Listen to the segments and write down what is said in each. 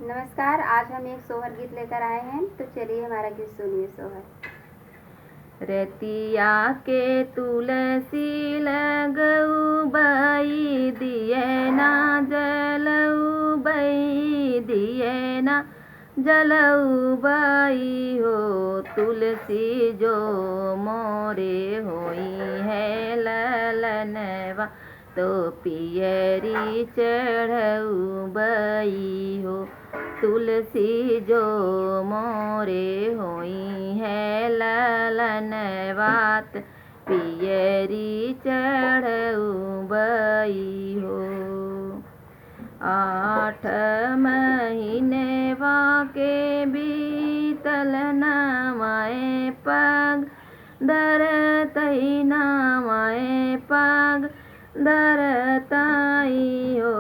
नमस्कार। आज हम एक सोहर गीत लेकर आए हैं, तो चलिए हमारा गीत सुनिए। सोहर। रेतिया के तुलसी लगऊ बई दिए ना जलऊ बई दिए ना जलऊ बई हो तुलसी जो मोरे होई है ललनवा तो पियरी चढ़ऊ बई हो तुलसी जो मोरे होई है ललनवात पियरी चढ़ऊ बई हो। 8 महीने वाके बीतल नवाए पग दरतई नवाए पग दरताई हो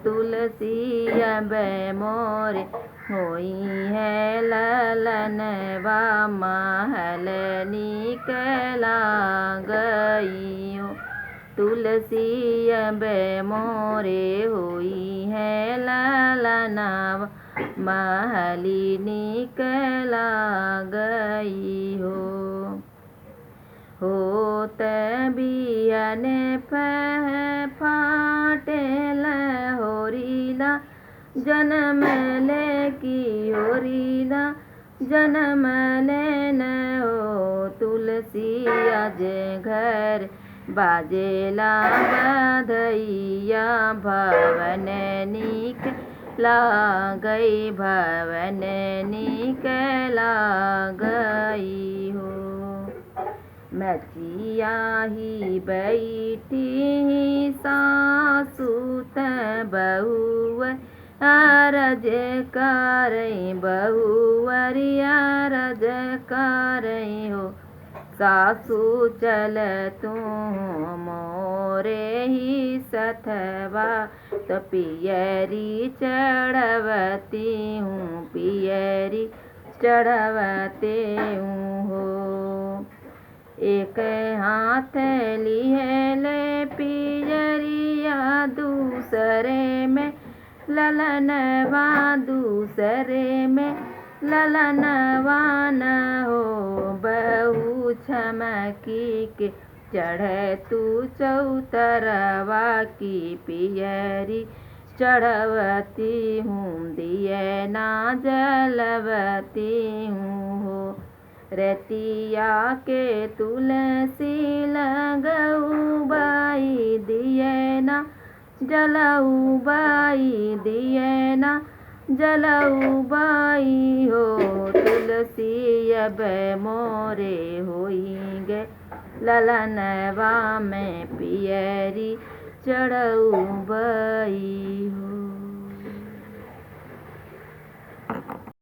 तुलसी अब मोरे होई है ललनवा महल निकला गई हो तुलसी अब मोरे होई है ललनवा महली निकला गई हो। होत बियन फाटेल होरीला जन्म ले की होरीला जन्म लेन हो तुलसी आज घर बाजेला बधैया भवन निकला गई भवन निकला गई हो। मचिया ही बैठी सासु त बहु अरज करई बहुअरिया अरज करई हो सासु चल तू मोरे ही सथवा तो पियरी चढ़वती हूँ पियरी चढ़वते हूँ हो। एक हाथ लिए ले पियरिया दूसरे में ललनवा दूसरे में ललनवा न हो बहु छमकी के चढ़े तू चौतरवा की पियरी चढ़वती हूँ दिए ना जलवती हूँ हो। रेतिया के तुलसी लगऊ बई दिए ना जलऊ बई दिए ना जलऊ बई हो तुलसी अब मोरे होई गे ललनवा में पियरी चढ़ऊ बई।